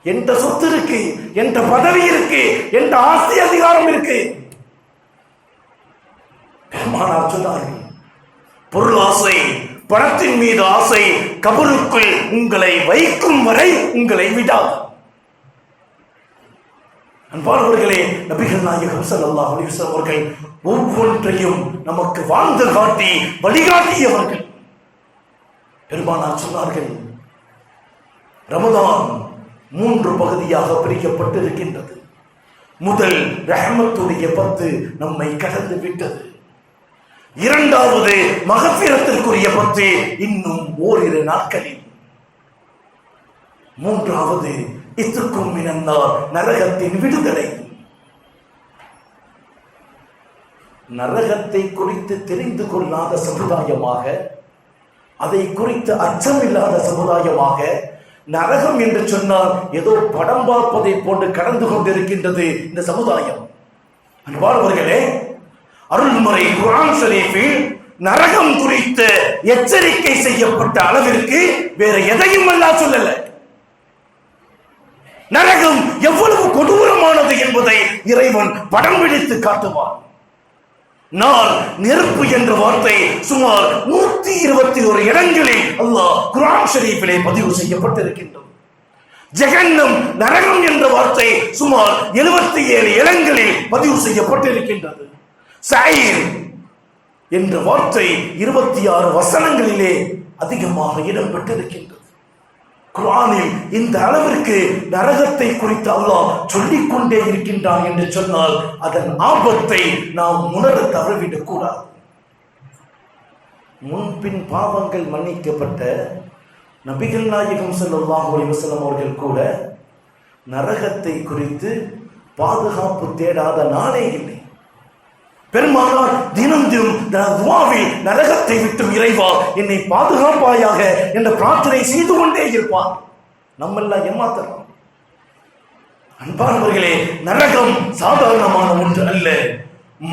என்கிட்ட சொத்து இருக்கு, என்கிட்ட பதவி இருக்கு, என்கிட்ட ஆஸ்தி அதிகாரம் இருக்கு. பெருமானார் சொன்னார்கள், பொருளாசை, பணத்தின் மீது ஆசை கபருக்குள் உங்களை வைக்கும் வரை உங்களை விடாது. அன்பானவர்களே, நபிகள் நாயகம் ஸல்லல்லாஹு அலைஹி வஸல்லம் அவர்கள் ஒவ்வொன்றையும் நமக்கு வாழ்ந்து காட்டி வழிகாட்டியவர்கள். பெருமானார் சொன்னார்கள், ரமதான் 3 பகுதியாக பிரிக்கப்பட்டிருக்கின்றது. முதல் ரஹ்மத்துடைய 10 நம்மை கடந்து விட்டது. இரண்டாவது மகஃபிரத்திற்குரிய 10 இன்னும் ஓரிரு நாட்களில். மூன்றாவது இத்துக்கும் மினன்னார், நரகத்தின் விடுதலை. நரகத்தை குறித்து தெரிந்து கொள்ளாத சமுதாயமாக, அதை குறித்து அச்சமில்லாத சமுதாயமாக, நரகம் என்று சொன்னால் ஏதோ படம் பார்ப்பதை போன்று கடந்து கொண்டிருக்கின்றது இந்த சமுதாயம். அன்பானவர்களே, அருள்முறை குர்ஆன் ஷரீஃபில் நரகம் குறித்து எச்சரிக்கை செய்யப்பட்ட அளவிற்கு வேற எதையும் அல்லாஹ் சொல்லல. நரகம் எவ்வளவு கொடூரமானது என்பதை இறைவன் படம் பிடித்து காட்டுவான். நான் நெருப்பு என்ற வார்த்தை சுமார் 121 இடங்களில் அல்லாஹ் குர்ஆன் ஷரீஃபிலே பதிவு செய்யப்பட்டிருக்கின்றது. ஜஹன்னம், நரகம் என்ற வார்த்தை சுமார் 77 இடங்களில் பதிவு செய்யப்பட்டிருக்கின்றது. சயீர் என்ற வார்த்தை 26 வசனங்களிலே அதிகமாக இடம்பெற்றிருக்கின்றது. குர்ஆனில் இந்த அளவிற்கு நரகத்தை குறித்து அல்லாஹ் சொல்லிக் கொண்டே இருக்கின்றான் என்று சொன்னால் அதன் ஆபத்தை நாம் உணர தவறிவிடக் கூடாது. முன்பின் பாவங்கள் மன்னிக்கப்பட்ட நபிகள் நாயகம் ஸல்லல்லாஹு அலைஹி வஸல்லம் அவர்கள் கூட நரகத்தை குறித்து பாதுகாப்பு தேடாத நாளே இல்லை. பெருமானார் தினம் தினம் துஆவில் நரகத்தை விட்டு இறைவா என்னை பாதுகாப்பாயாக என்ற பிரார்த்தனை செய்து கொண்டே இருப்பார். நம்மெல்லாம் ஏமாத்தலாம். அன்பானவர்களே, நரகம் சாதாரணமான ஒன்று அல்ல.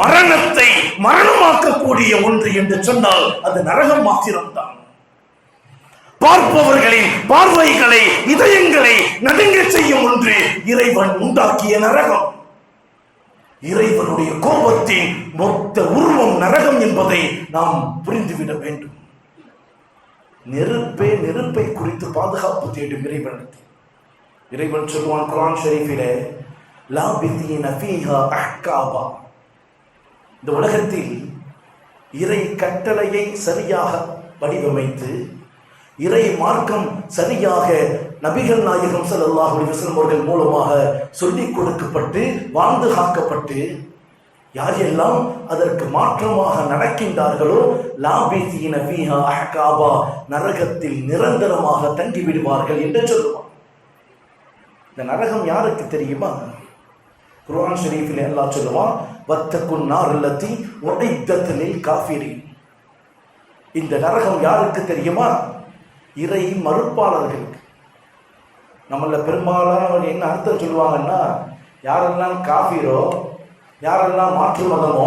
மரணத்தை மரணமாக்கக்கூடிய ஒன்று என்று சொன்னால் அது நரகம் மாத்திரம்தான். பார்ப்பவர்களின் பார்வைகளை, இதயங்களை நடுங்க செய்யும் ஒன்று இறைவன் உண்டாக்கிய நரகம். இறைவனுடைய கோபத்தின் மொத்த உருவம் நரகம் என்பதை நாம் புரிந்துவிட வேண்டும். நெருப்பை குறித்து பாதுகாப்பு தேடும் இறைவன் சொல்வான் குர்ஆன் ஷரீஃபிலே, லாபிதீன ஃபீஹா அஹ்காபா. இந்த உலகத்தில் இறை கட்டளையை சரியாக வடிவமைத்து, இறை மார்க்கம் சரியாக நபிகள் நாயகம் ஸல்லல்லாஹு அலைஹி வஸல்லம் அவர்கள் மூலமாக சொல்லிக் கொடுக்கப்பட்டு வாழ்ந்து காக்கப்பட்டு, யார் எல்லாம் அதற்கு மாற்றமாக நடக்கின்றார்களோ லாபிதீன ஃபீஹா அஹ்காபா, நரகத்தில் நிரந்தரமாக தங்கி விடுவார்கள் என்று சொல்லுவார். இந்த நரகம் யாருக்கு தெரியுமா? குர்ஆன் ஷரீஃபில் அல்லாஹ் சொல்லுவான், வத்தகுன் நார் அல்லதி உஇத்தத் லில் காஃபிரின். இந்த நரகம் யாருக்கு தெரியுமா? இறை மறுப்பாளர்களுக்கு. நம்மள பெரும்பாலானவங்க என்ன அர்த்தம் சொல்லுவாங்கன்னா, யாரெல்லாம் காஃபிரோ, யாரெல்லாம் மாற்று மதமோ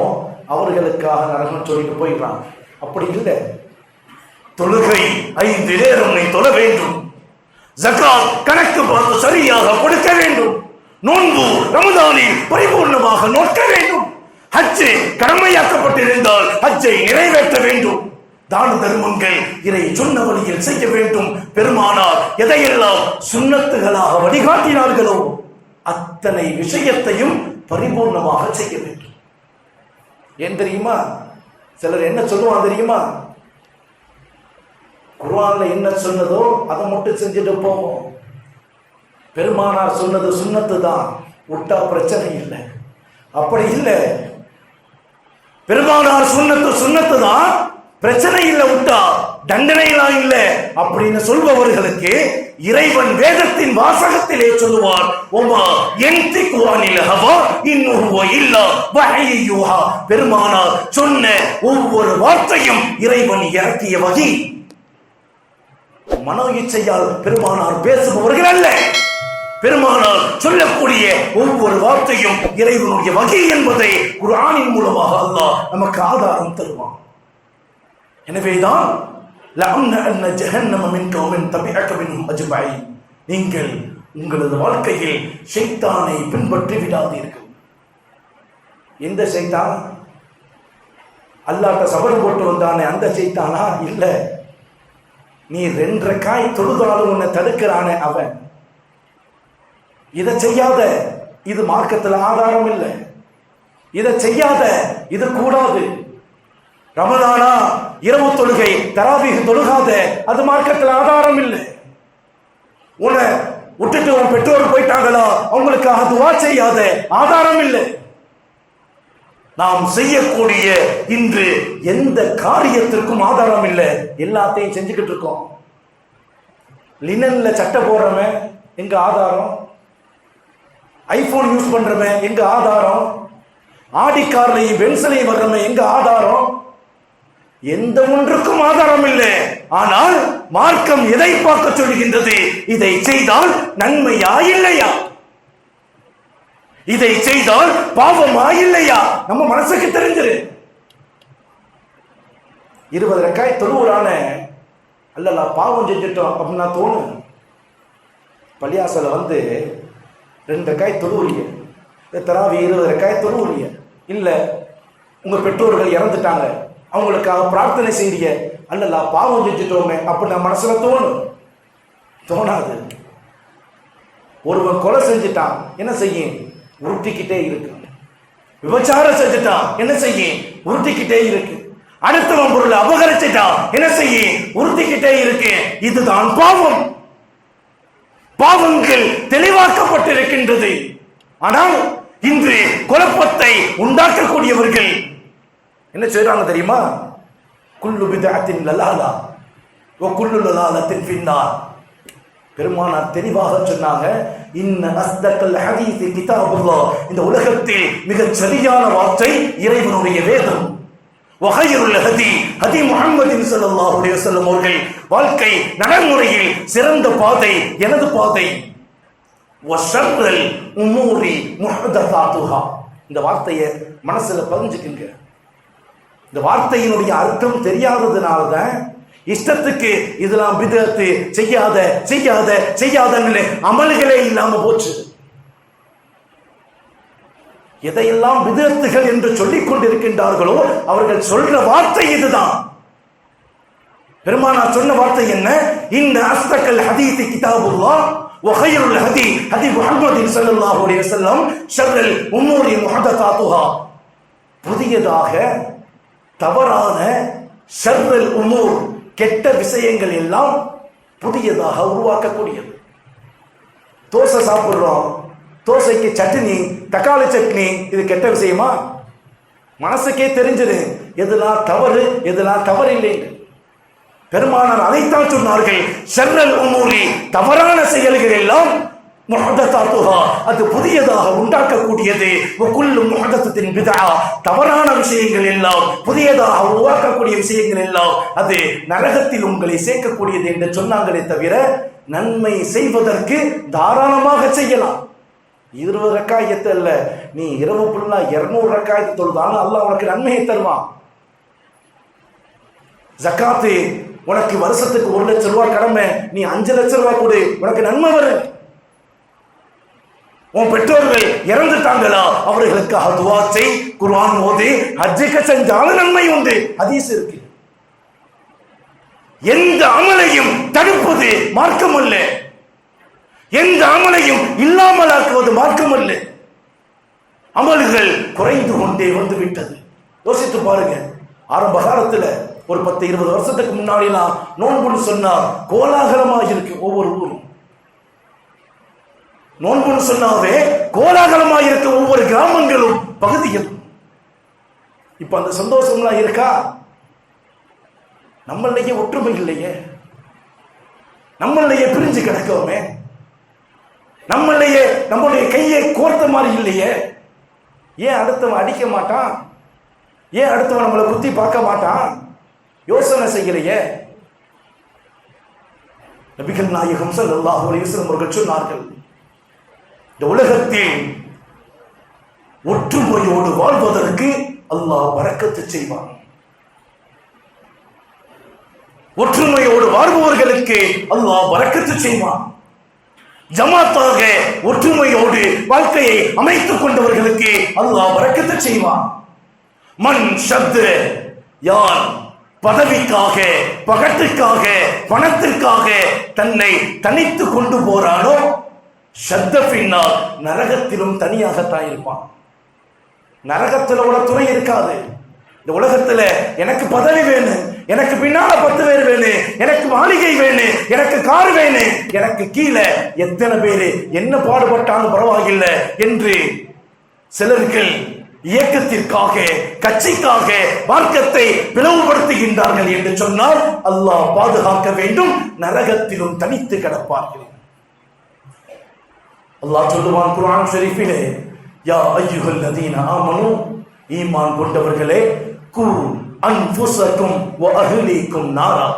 அவர்களுக்காக நரகம் சொல்லிட்டு போயிடுறாங்க. அப்படி இல்லை. தொழுகை 5 நேரம் நீ தொழ வேண்டும், ஜகாத் கணக்கு பார்த்து சரியாக கொடுக்க வேண்டும், நோன்பு ரமதானில் பரிபூர்ணமாக நோக்க வேண்டும், ஹஜ் கடமையாக்கப்பட்டிருந்தால் ஹஜ்ஜை நிறைவேற்ற வேண்டும், தான தர்மங்கள் இறை சொன்ன வழியில் செய்ய வேண்டும். பெருமானார் எதையெல்லாம் சுன்னத்துகளாக வழிகாட்டினார்களோ அத்தனை விஷயத்தையும் பரிபூர்ணமாக செய்ய வேண்டும். ஏன் தெரியுமா? சிலர் என்ன சொல்லுவாங்க தெரியுமா? குர்ஆன்ல என்ன சொன்னதோ அதை மட்டும் செஞ்சுட்டு போவோம். பெருமானார் சொன்னது சுன்னத்து தான், விட்டா பிரச்சனை இல்லை. அப்படி இல்லை. பெருமானார் சுன்னத்து தான், பிரச்சனை இல்லை, விட்டா தண்டனைலாம் இல்லை அப்படின்னு சொல்பவர்களுக்கு இறைவன் வேதத்தின் வாசகத்திலே சொல்லுவார், ஒமா யன்திகு அனில் ஹவா இன் ஹுவ இல்லா வஹ்யு யூஹா. பெருமானார் சொன்ன ஒவ்வொரு வார்த்தையும் இறைவன் இறக்கிய வகை. மனோ இச்சையால் பெருமானார் பேசுபவர்கள் அல்ல. பெருமானார் சொல்லக்கூடிய ஒவ்வொரு வார்த்தையும் இறைவனுடைய வகை என்பதை குர்ஆனின் மூலமாக அல்லாஹ் நமக்கு ஆதாரம் தருவான். எனவேதான் நீங்கள் உங்களது வாழ்க்கையில் ஷைத்தானை பின்பற்றி விடாதீர்கள். எந்த ஷைத்தான்? அல்லாஹ்ட்ட சபர் போட்டு வந்தானே அந்த ஷைத்தானா? இல்ல. நீ 2 ரக்காய் தொழுதாலும் உன்னை தடுக்கிறானே அவன். இதை செய்யாத, இது மார்க்கத்தில் ஆதாரம் இல்லை. இதை செய்யாத, இது கூடாது. ரமதானா இரவு தொழுகை தராவீஹ் தொழுகாத, அது மார்க்கத்தில் ஆதாரம் இல்லை. உன்னை விட்டுட்டு உன் பெற்றோர் போயிட்டாங்களா, அவங்களுக்காக துவா செய்யாத, ஆதாரம் இல்லை. நாம் செய்யக்கூடிய இன்று எந்த காரியத்திற்கும் ஆதாரம் இல்லை. எல்லாத்தையும் செஞ்சுக்கிட்டு இருக்கோம். லினன்ல சட்டை போடுறவன் எங்க ஆதாரம்? ஐபோன் யூஸ் பண்றவன் எங்க ஆதாரம்? ஆடி கார்லையும் பென்சிலையும் வர்றவன் எங்க ஆதாரம்? எந்த ஒன்றுக்கும் ஆதாரம் இல்லை. ஆனால் மார்க்கம் எதை பார்க்க சொல்கின்றது? இதை செய்தால் நன்மையா இல்லையா, இதை செய்தால் பாவமா இல்லையா, நம்ம மனசுக்கு தெரிஞ்சிரு. 20 ரக்காய் தொழுவுறான அல்ல பாவம் செஞ்சுட்டோம் அப்படின்னா தோணும். பள்ளியாசல 2 ரக்காய் தொழுவுறீங்க, தராவி 20 ரக்காய் தொழுவுறீங்க. இல்ல உங்க பெற்றோர்கள் இறந்துட்டாங்க, அவங்களுக்காக பிரார்த்தனை செய்றீங்க, அல்ல பாவம் செஞ்சுட்டோமே அப்படின்னா மனசுல தோணும்? தோணாது. ஒருவன் கொலை செஞ்சுட்டான், என்ன செய்யும்? உருட்டிக்கிட்டே இருக்கு. விபச்சாரம் செஞ்சுட்டான், என்ன செய்யும்? உருட்டிக்கிட்டே இருக்கு. அடுத்தவன் பொருளை அபகரிச்சுட்டான், என்ன செய்யும்? உருட்டிக்கிட்டே இருக்கு. இதுதான் பாவம். பாவங்கள் தெளிவாக்கப்பட்டிருக்கின்றது. ஆனால் இன்று குழப்பத்தை உண்டாக்கக்கூடியவர்கள் என்ன செய்றாங்க தெரியுமா? குல்லு பித்அத்தின் லலாலா வ குல்லு லலாலத்தின் ஃபின்னார். பெருமானார் தெளிவாக சொன்னாங்க, இன்ன அஸ்தகல் ஹதீஸ் கிதாபுல்லாஹ். இந்த உலகத்தில் மிகச் சரியான வார்த்தை இறைவனுடைய வேதம். வஹைருல் ஹதி ஹதி முஹம்மதின் ஸல்லல்லாஹு அலைஹி வஸல்லம் அவர்கள் வாழ்க்கை நடைமுறையில் சிறந்த பாதை எனது பாதை. வஷர்ரல் உமூரி முஹ்தஸாத்துஹா. இந்த வார்த்தையை மனசுல பதிஞ்சுக்குங்க. இந்த வார்த்தையினுடைய அர்த்தம் தெரியாததுனால தான் இஷ்டத்துக்கு இதெல்லாம் பிதஅத்து, செய்யாத செய்யாத செய்யாதன்னு அமல்களே இல்லாம போச்சு. எதையெல்லாம் பிதஅத்துகள் என்று சொல்லிக் கொண்டிருக்கின்றார்களோ அவர்கள் சொல்ற வார்த்தை இதுதான். பெருமானார் சொன்ன வார்த்தை என்ன? இன்ன அஸ்தகல் ஹதீஸ் கிதாபுல்லாஹ் வ கைருல் ஹதி ஹதி முஹம்மதின் ஸல்லல்லாஹு அலைஹி வஸல்லம் ஷர்ருல் உமூரி முஹதஸாத்துஹா. புதியதாக தவறான ஷர்ருல் உமூர் கெட்ட விஷயங்கள் எல்லாம் புதியதாக உருவாக்கக்கூடியது. தோசை சாப்பிடுறோம், தோசைக்கு சட்னி, தக்காளி சட்னி, இது கெட்ட விஷயமா? மனசுக்கே தெரிஞ்சது எதெல்லாம் தவறு எதெல்லாம் தவறு இல்லை. பெருமானார் அதைத்தான் சொன்னார்கள். ஷர்ருல் உமூரி தவறான செயல்கள் எல்லாம் முஹதஸாத்துஹா, அது புதியதாக உண்டாக்கக்கூடியது. வகுல்லு முஹதஸத்தின் பித்ஆ, தவறான விஷயங்கள் எல்லாம் புதியதாக உருவாக்கக்கூடிய விஷயங்கள் எல்லாம் அது நரகத்தில் உங்களை சேர்க்கக்கூடியது என்று சொன்னாங்களே தவிர நன்மை செய்வதற்கு தாராளமாக செய்யலாம். 20 ரக்காயத்து அல்ல, நீ இரவு ஃபுல்லா 200 ரக்காயத்து தொழுதாலும் அல்லாஹ் உனக்கு நன்மையை தருவான். ஜகாத்து உனக்கு வருஷத்துக்கு 1 லட்சம் ரூபாய் கடமை, நீ 5 லட்சம் ரூபாய் கொடு, உனக்கு நன்மை வரும். உன் பெற்றோர்கள் இறந்துட்டாங்களா, அவர்களுக்காக துஆ செய், குர்ஆன் ஓதி, ஹஜ்ஜுக்கு செஞ்சாலும் நன்மை உண்டு. ஹதீஸ் இருக்கு. எந்த அமலையும் தடுப்பது மார்க்கம் அல்ல, எந்த அமலையும் இல்லாமலாக்குவது மார்க்கம் அல்ல. அமல்கள் குறைந்து கொண்டே வந்து விட்டது. யோசித்து பாருங்க. ஆரம்ப காலத்துல ஒரு 10-20 வருஷத்துக்கு முன்னாடிலாம் நோன்புன்னு சொன்னா கோலாகலமாக இருக்கு. ஒவ்வொரு ஊரும் நோன்புன்னு சொன்னாவே கோலாகலமாக இருக்க ஒவ்வொரு கிராமங்களும் பகுதிகளும். இப்ப அந்த சந்தோஷம்லாம் இருக்கா? நம்மளையே ஒற்றுமை இல்லையே, நம்மளையே பிரிஞ்சு கிடக்கோமே, நம்மளையே நம்மளுடைய கையை கோர்த்த மாதிரி இல்லையே. ஏன் அடுத்தவன் அடிக்க மாட்டான்? ஏன் அடுத்தவன் நம்மளை குத்தி பார்க்க மாட்டான்? யோசனை செய்யலையே. நபிகள் நாயகம் ஸல்லல்லாஹு அலைஹி வஸல்லம் அவர்கள் சொன்னார்கள், இந்த உலகத்தில் ஒற்றுமையோடு வாழ்வதற்கு அல்லாஹ் பரக்கத்து செய்வான். ஒற்றுமையோடு வாழ்பவர்களுக்கு அல்லாஹ் பரக்கத்து செய்வான். ஜமாத்தாக ஒற்றுமையோடு வாழ்க்கையை அமைத்துக் கொண்டவர்களுக்கு அல்லாஹ் பரக்கத்து செய்வான். மன் ஷத், யார் பதவிக்காக, பகட்டுக்காக, பணத்திற்காக தன்னை தனித்து கொண்டு போறானோ ஷத்தபின்னார், நரகத்திலும் தனியாகத்தான் இருப்பான். நரகத்துல உள்ள துணை இருக்காது. இந்த உலகத்துல எனக்கு பதவி வேணும், எனக்கு பின்னால 10 பேர் வேணும், எனக்கு மாளிகை வேணும், எனக்கு கார் வேணும், எனக்கு கீழே எத்தனை பேரு என்ன பாடுபட்டாலும் பரவாயில்லை என்று சிலர்கள் இயக்கத்திற்காக, கட்சிக்காக மார்க்கத்தை பிளவுபடுத்துகின்றார்கள் என்று சொன்னால் அல்லாஹ் பாதுகாக்க வேண்டும். நரகத்திலும் தனித்து கிடப்பார்கள். அல்லாஹ் சொல்லுவான் குர்ஆன் ஷரீஃபிலே, யா அய்யுஹல்லதீன ஆமனு, ஈமான் கொண்டவர்களே, கு அன்ஃபுஸக்கும் வ அஹ்லீக்கும் நாரா,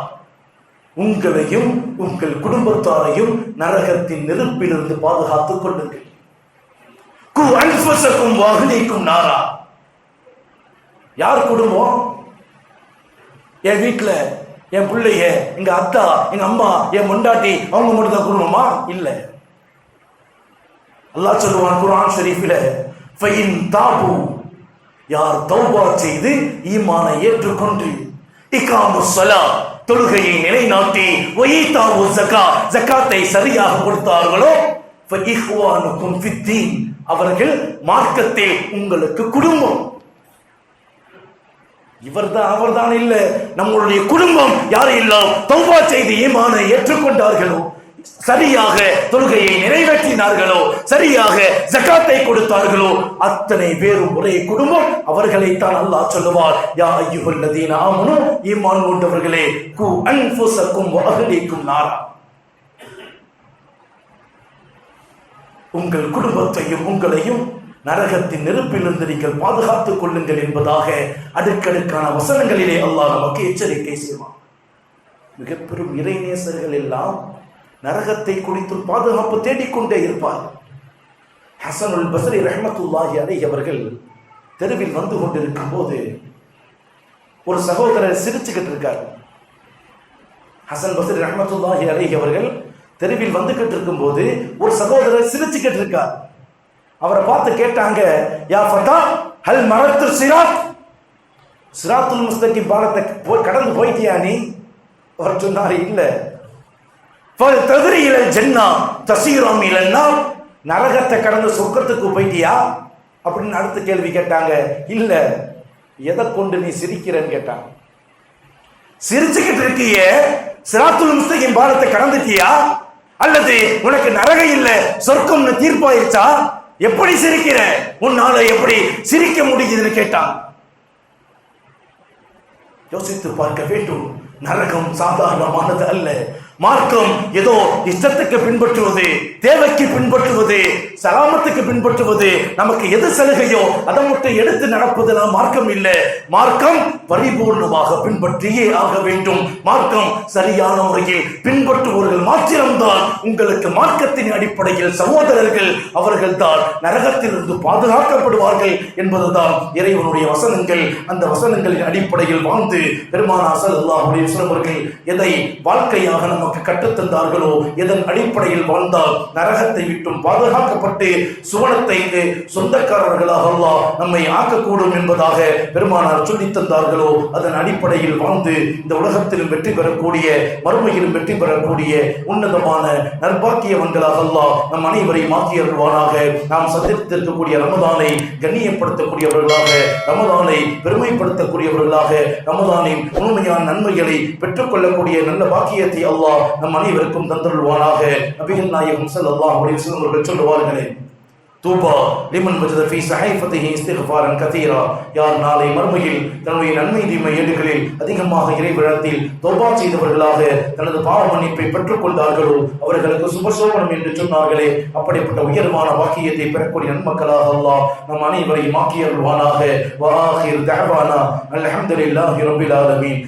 உங்களையும் உங்கள் குடும்பத்தாரையும் நரகத்தின் நெருப்பிலிருந்து பாதுகாத்துக் கொள்ளுங்கள். கு அன்ஃபுஸக்கும் வ அஹ்லீக்கும் நாரா. யார் குடும்பம்? என் வீட்டுல என் பிள்ளைய, எங்க அத்தா, எங்க அம்மா, என் முண்டாட்டி, அவங்க மட்டும் தான் குடும்பமா? இல்ல. அல்லாஹ் சொல்லுவான் குர்ஆன் ஷரீஃபில, ஃபைன் தாபு, யார் தௌபா செய்து ஈமானை ஏற்றுக்கொண்டு, இகாமுஸ் ஸலாத், தொழுகையை நிலைநாட்டி, வஈதாவு ஸகாத், ஜகாத்தை சரியாக கொடுத்தார்களோ, ஃபஇஹ்வானுக்கும் ஃபித்தீன், அவர்கள் மார்க்கத்தில் உங்களுக்கு குடும்பம். இவர்தான் அவர்தான் இல்ல, நம்மளுடைய குடும்பம் யாரெல்லாம் தௌபா செய்து ஈமானை ஏற்றுக்கொண்டார்களோ, சரியாக தொழுகையை நிறைவேற்றினார்களோ, சரியாக ஜகாத்தை கொடுத்தார்களோ, அத்தனை பேரும் ஒரே குடும்பம். அவர்களைத்தான் அல்லாஹ் சொல்லுவார், யா அய்யுஹல்லதீன ஆமனு, ஈமான் கொண்டவர்களே, கு அன்ஃபுஸக்கும் வ அஹ்லீக்கும் நாரா, உங்கள் குடும்பத்தையும் உங்களையும் நரகத்தின் நெருப்பிலிருந்து நீங்கள் பாதுகாத்துக் கொள்ளுங்கள் என்பதாக அடுக்கடுக்கான வசனங்களிலே அல்லாஹ் நமக்கு எச்சரிக்கை செய்வான். மிக பெரும் இறைநேசர்கள் எல்லாம் நரகத்தை குறித்து பாதுகாப்பு தேடிக்கொண்டே இருப்பார். ஹசனுல் பஸ்ரி ரஹ்மத்துல்லாஹி அலைஹி அவர்கள் தெருவில் வந்து கொண்டிருக்கும் போது ஒரு சகோதரர் சிரிச்சுக்கிட்டு இருக்கார். ஹசன் பஸ்ரி ரஹ்மத்துல்லாஹி அலைஹி அவர்கள் தெருவில் வந்துகிட்டு இருக்கும் போது ஒரு சகோதரர் சிரிச்சுக்கிட்டு இருக்கார். அவரை பார்த்து கேட்டாங்க, யா ஃபதா ஹல் மரத்து சிராத், சிராத்துல் முஸ்தகிம் பாலத்தை கடந்து போயிட்டியா நீ? அவர் சொன்னார், இல்ல. நரகத்தை கடந்து சொர்க்கத்துக்கு போயிட்டியா அப்படின்னு அடுத்த கேள்வி கேட்டாங்க. இல்ல. எதை கொண்டு நீ சிரிக்கிறன்னு கேட்டாங்க. சிரிச்சுக்கிட்டு இருக்கிய சிராத்துல் முஸ்தகிம் பாலத்தை கடந்துட்டியா, அல்லது உனக்கு நரகம் இல்ல சொர்க்கம்னு தீர்ப்பாயிருச்சா? எப்படி சிரிக்கிற? உன்னால எப்படி சிரிக்க முடியுதுன்னு கேட்டான். யோசித்து பார்க்க வேண்டும். நரகம் சாதாரணமானது அல்ல. மார்க்கம் ஏதோ இஷ்டத்துக்கு பின்பற்றுவது, தேவைக்கு பின்பற்றுவது, சலாமத்துக்கு பின்பற்றுவது, நமக்கு எது சலுகையோ அதை மட்டும் எடுத்து நடப்பதெல்லாம் மார்க்கம் இல்லை. மார்க்கம் பரிபூர்ணமாக பின்பற்றியே ஆக வேண்டும். மார்க்கம் சரியான முறையில் பின்பற்றுபவர்கள் மாத்திரம்தான் உங்களுக்கு மார்க்கத்தின் அடிப்படையில் சகோதரர்கள், அவர்கள் தான் நரகத்திலிருந்து பாதுகாக்கப்படுவார்கள் என்பதுதான் இறைவனுடைய வசனங்கள். அந்த வசனங்களின் அடிப்படையில் வாழ்ந்து பெருமானார் ஸல்லல்லாஹு அலைஹி வஸல்லம் அவர்கள் எதை வாழ்க்கையாக நமக்கு கற்றுத்தந்தார்களோ, எதன் அடிப்படையில் வாழ்ந்தால் நரகத்தை விட்டும் பாதுகாக்கப்பட்டு சுவனத்தைக்கு சொந்தக்காரர்களாக அல்லாஹ் நம்மை ஆக்கக்கூடும் என்பதாக பெருமானார் சொல்லித் தந்தார்களோ, அதன் அடிப்படையில் வாழ்ந்து இந்த உலகத்திலும் வெற்றி பெறக்கூடிய, மறுமையிலும் வெற்றி பெறக்கூடிய உன்னதமான நற்பாக்கியவன்களாக அல்லாஹ் நம் அனைவரையும் ஆக்கி அருள்வானாக. நாம் சந்தித்திருக்கக்கூடிய ரமதானை கண்ணியப்படுத்தக்கூடியவர்களாக, ரமதானை பெருமைப்படுத்தக்கூடியவர்களாக, ரமதானின் உண்மையான நன்மைகளை பெற்றுக்கொள்ளக்கூடிய நல்ல பாக்கியத்தை அல்லாஹ் நம் அனைவருக்கும் தந்தருள்வானாக. நபிகள் நாயகம் ஸல்லல்லாஹு அலைஹி வஸல்லம் அவர்கள் சொல்லுவார்களே, தூபா லிமன் வஜத ஃபீ ஸஹீஃபதிஹி இஸ்திக்ஃபாரன் கதீரா, யார் நாளை மறுமையில் தன்னுடைய நன்மை தீமை ஏடுகளில் அதிகமாக இறைவிடத்தில் தௌபா செய்தவர்களாக தனது பாவ மன்னிப்பை பெற்றுக் கொண்டார்களோ அவர்களுக்கு சுபசோபனம் என்று சொன்னார்களே, அப்படிப்பட்ட உயர்வான வாக்கியத்தை பெறக்கூடிய நன்மக்களாக அல்லாஹ் நம் அனைவரையும் ஆக்கி அருள்வானாக. வ ஆகிர் தஅவானா அல்ஹம்துலில்லாஹி ரப்பில் ஆலமீன்.